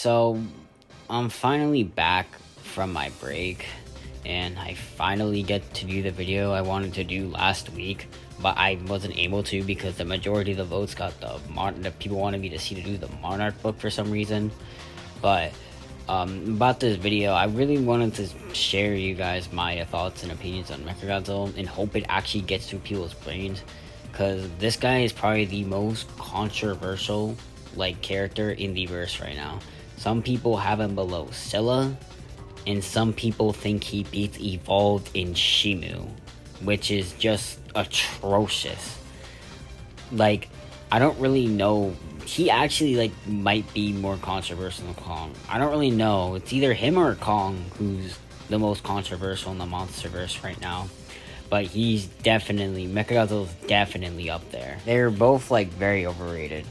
So, I'm finally back from my break, and I finally get to do the video I wanted to do last week, but I wasn't able to because the majority of the votes got the people wanted me to do the Monarch book for some reason. But about this video, I really wanted to share you guys my thoughts and opinions on MechaGodzilla and hope it actually gets through people's brains, because this guy is probably the most controversial character in the verse right now. Some people have him below Scylla, and some people think he beats Evolved in Shimu, which is just atrocious. I don't really know. He actually might be more controversial than Kong. I don't really know. It's either him or Kong who's the most controversial in the MonsterVerse right now. But MechaGodzilla's definitely up there. They're both very overrated.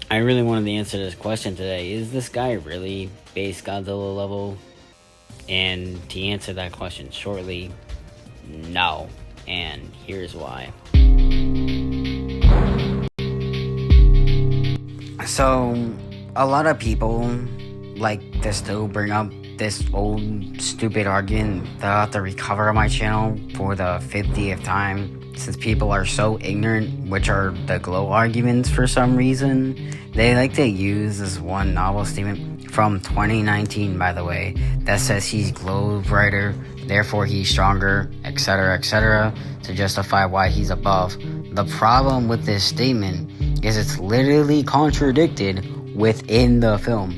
I really wanted to answer this question today. Is this guy really base Godzilla level? And to answer that question shortly, no. And here's why. So, a lot of people like to still bring up this old stupid argument that I have to recover my channel for the 50th time, since people are so ignorant, which are the glow arguments for some reason. They like to use this one novel statement from 2019, by the way, that says he's glow brighter, therefore he's stronger, etc., to justify why he's above. The problem with this statement is it's literally contradicted within the film.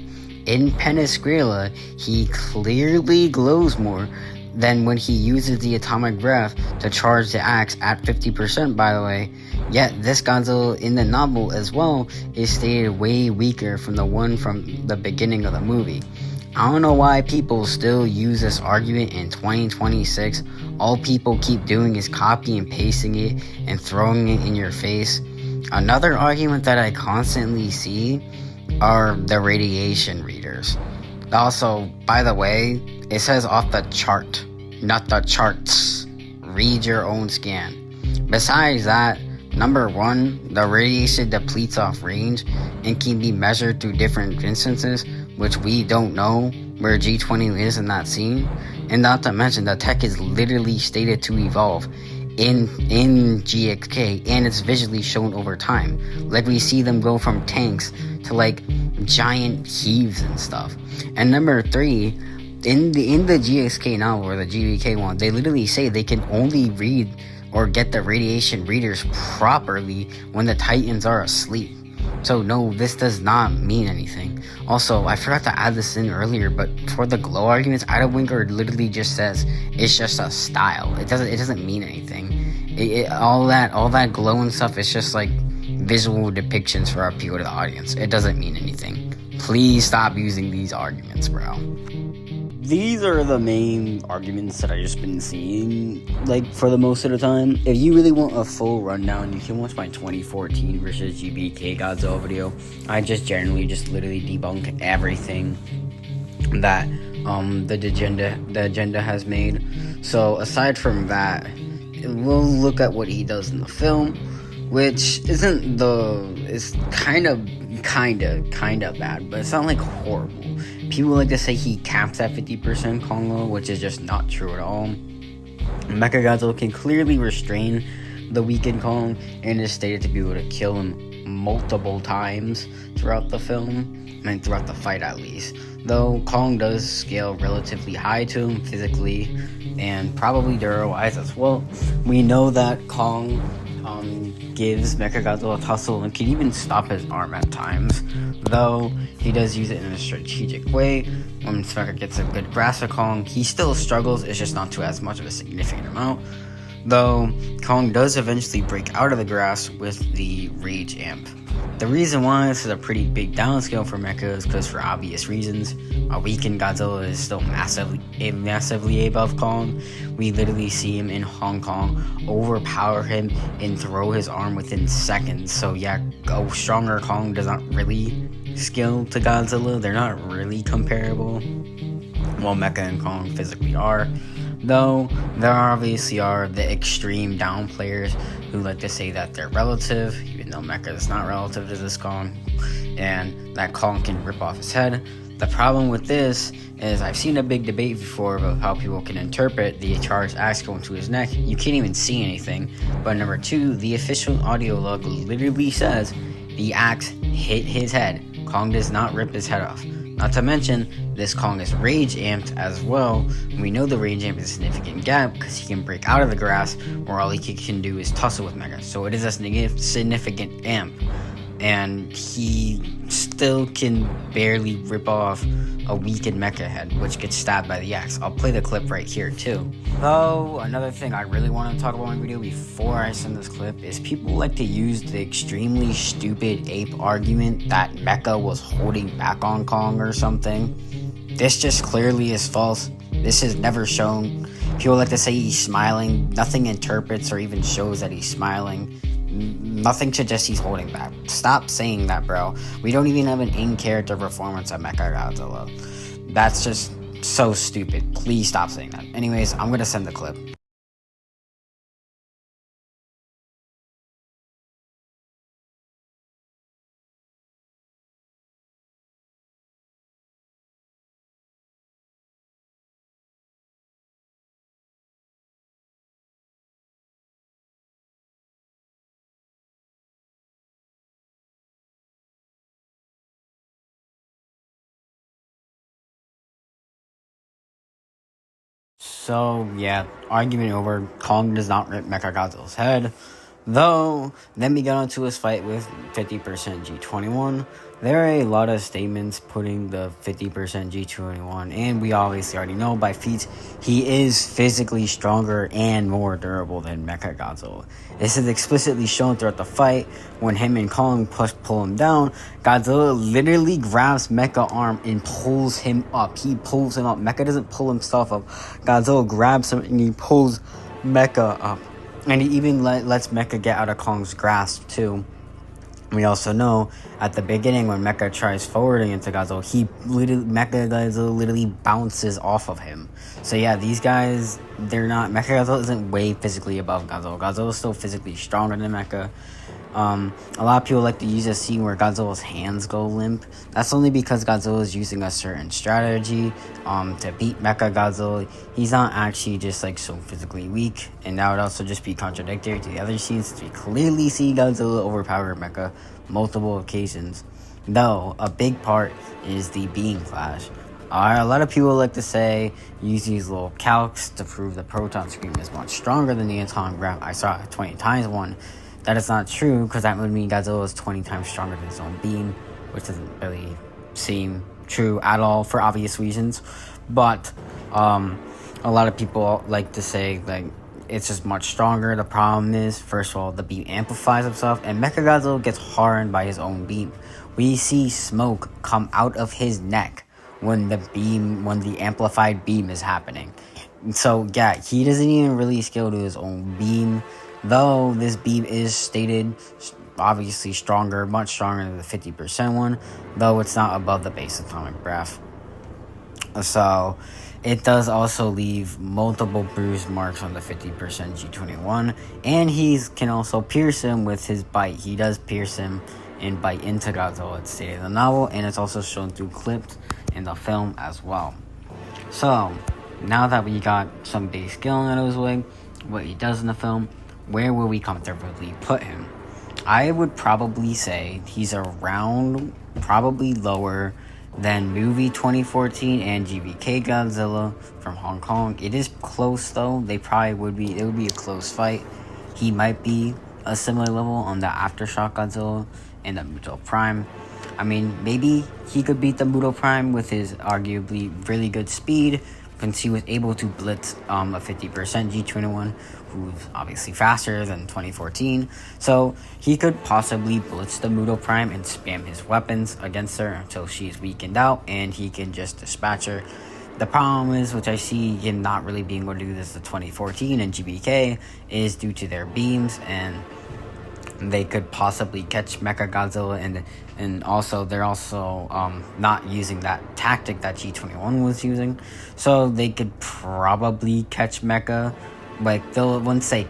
In Penasquila, he clearly glows more than when he uses the atomic breath to charge the axe at 50%, by the way. Yet this Godzilla in the novel as well is stated way weaker from the one from the beginning of the movie. I don't know why people still use this argument in 2026. All people keep doing is copy and pasting it and throwing it in your face. Another argument that I constantly see are the radiation readers. Also, by the way, it says off the chart, not the charts. Read your own scan. Besides that, number one, the radiation depletes off range and can be measured through different instances, which we don't know where G20 is in that scene. And not to mention, the tech is literally stated to evolve in GXK, and it's visually shown over time. We see them go from tanks to giant heaves and stuff. And number three, in the GXK novel or the GBK one, they literally say they can only read or get the radiation readers properly when the Titans are asleep. So no, this does not mean anything. Also, I forgot to add this in earlier, but for the glow arguments, Idawinker literally just says it's just a style. It doesn't mean anything. All that glow and stuff is just visual depictions for our appeal to the audience. It doesn't mean anything. Please stop using these arguments, bro. These are the main arguments that I just been seeing, for the most of the time. If you really want a full rundown, you can watch my 2014 versus GBK Godzilla video. I literally debunk everything that the agenda has made. So aside from that, we'll look at what he does in the film, which it's kind of bad, but it's not horrible. People like to say he caps at 50% Kongo, which is just not true at all. MechaGodzilla can clearly restrain the weakened Kong and is stated to be able to kill him multiple times throughout the film, throughout the fight at least. Though Kong does scale relatively high to him physically and probably Duro-wise as well. We know that Kong gives MechaGodzilla a tussle and can even stop his arm at times, though he does use it in a strategic way. When Mecha gets a good grasp of Kong, he still struggles, it's just not to as much of a significant amount, though Kong does eventually break out of the grasp with the Rage Amp. The reason why this is a pretty big downscale for Mecha is because, for obvious reasons, a weakened Godzilla is still massively above Kong. We literally see him in Hong Kong overpower him and throw his arm within seconds. So yeah, a stronger Kong does not really scale to Godzilla. They're not really comparable. Well, Mecha and Kong physically are. Though, there obviously are the extreme down players who like to say that they're relative, even though Mecha is not relative to this Kong. and that Kong can rip off his head. The problem with this is I've seen a big debate before about how people can interpret the charged axe going to his neck. You can't even see anything. But number two, the official audio log literally says the axe hit his head. Kong does not rip his head off. Not to mention, this Kong is rage amped as well. We know the rage amp is a significant gap because he can break out of the grass where all he can do is tussle with Mecha. So it is a significant amp. And he still can barely rip off a weakened Mecha head, which gets stabbed by the axe. I'll play the clip right here too. Though, another thing I really want to talk about in the video before I send this clip is people like to use the extremely stupid ape argument that Mecha was holding back on Kong or something. This just clearly is false. This is never shown. People like to say he's smiling. Nothing interprets or even shows that he's smiling. Nothing suggests he's holding back. Stop saying that, bro. We don't even have an in-character performance of MechaGodzilla. That's just so stupid. Please stop saying that. Anyways, I'm gonna send the clip. So, yeah, argument over. Kong does not rip MechaGodzilla's head. Though, then we got onto his fight with 50% G21. There are a lot of statements putting the 50% G21, and we obviously already know by feats, he is physically stronger and more durable than MechaGodzilla. This is explicitly shown throughout the fight. When him and Kong pull him down, Godzilla literally grabs Mecha arm and pulls him up. He pulls him up. Mecha doesn't pull himself up. Godzilla grabs him and he pulls Mecha up. And he even lets Mecha get out of Kong's grasp too. We also know at the beginning when Mecha tries forwarding into Godzilla, MechaGodzilla literally bounces off of him. So yeah, these guys, MechaGodzilla isn't way physically above Godzilla. Godzilla is still physically stronger than Mecha. A lot of people like to use a scene where Godzilla's hands go limp. That's only because Godzilla is using a certain strategy to beat MechaGodzilla. He's not actually just like so physically weak, and that would also just be contradictory to the other scenes. We clearly see Godzilla overpower Mecha multiple occasions. Though a big part is the beam clash. A lot of people like to use these little calcs to prove the proton scream is much stronger than the atomic graph. I saw a 20 times one. That is not true, because that would mean Godzilla is 20 times stronger than his own beam, which doesn't really seem true at all for obvious reasons. But a lot of people like to say like it's just much stronger. The problem is, first of all, the beam amplifies itself, and MechaGodzilla gets hardened by his own beam. We see smoke come out of his neck when the amplified beam is happening. So yeah, he doesn't even really scale to his own beam. Though this beam is stated obviously stronger, much stronger than the 50% one, though it's not above the base atomic graph. So it does also leave multiple bruise marks on the 50% G21, and he can also pierce him with his bite. He does pierce him and bite into Godzilla. It's stated in the novel, and it's also shown through clips in the film as well. So now that we got some base scaling out of his way, what he does in the film, where will we comfortably put him? I would probably say he's around, probably lower than movie 2014 and GBK Godzilla from Hong Kong. It is close though. It would be a close fight. He might be a similar level on the Aftershock Godzilla and the Muto Prime. I mean, maybe he could beat the Muto Prime with his arguably really good speed, since he was able to blitz a 50% G21, who's obviously faster than 2014. So he could possibly blitz the Muto Prime and spam his weapons against her until she's weakened out, and he can just dispatch her. The problem is, which I see him not really being able to do this to 2014 and GBK, is due to their beams, and they could possibly catch MechaGodzilla, and also they're also not using that tactic that G21 was using, so they could probably catch Mecha Like, once they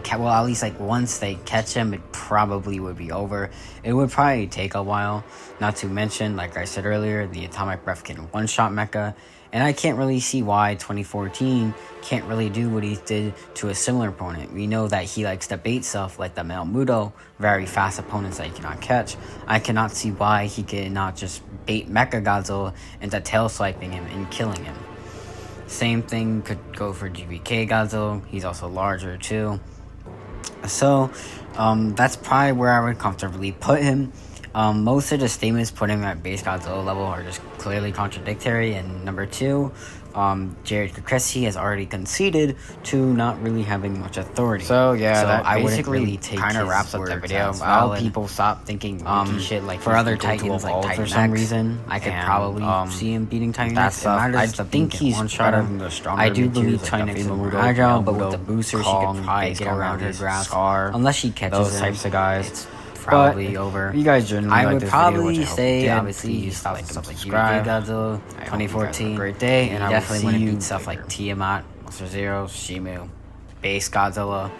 catch him, it probably would be over. It would probably take a while. Not to mention, like I said earlier, the atomic breath can one-shot Mecha, and I can't really see why 2014 can't really do what he did to a similar opponent. We know that he likes to bait stuff like the Melmudo, very fast opponents that he cannot catch. I cannot see why he cannot just bait MechaGodzilla into tail swiping him and killing him. Same thing could go for GBK Godzilla. He's also larger too. So, that's probably where I would comfortably put him. Most of the statements putting him at base Godzilla level are just clearly contradictory. And number two, Jared Kukresi has already conceded to not really having much authority. So yeah, so that I wouldn't really take kind of wraps up the video. I hope people stop thinking shit like for other Titans like Titan for some reason. I could probably see him beating Titan X. I think he's better than the stronger. I do believe Titan X is more agile, but with the booster, she could probably get around her grasp unless she catches those types of guys. Probably over. You guys generally I would probably say obviously you stop like subscribe. Godzilla 2014. Great day, and I definitely want to beat stuff like Tiamat, Monster Zero, Shimu, Base Godzilla.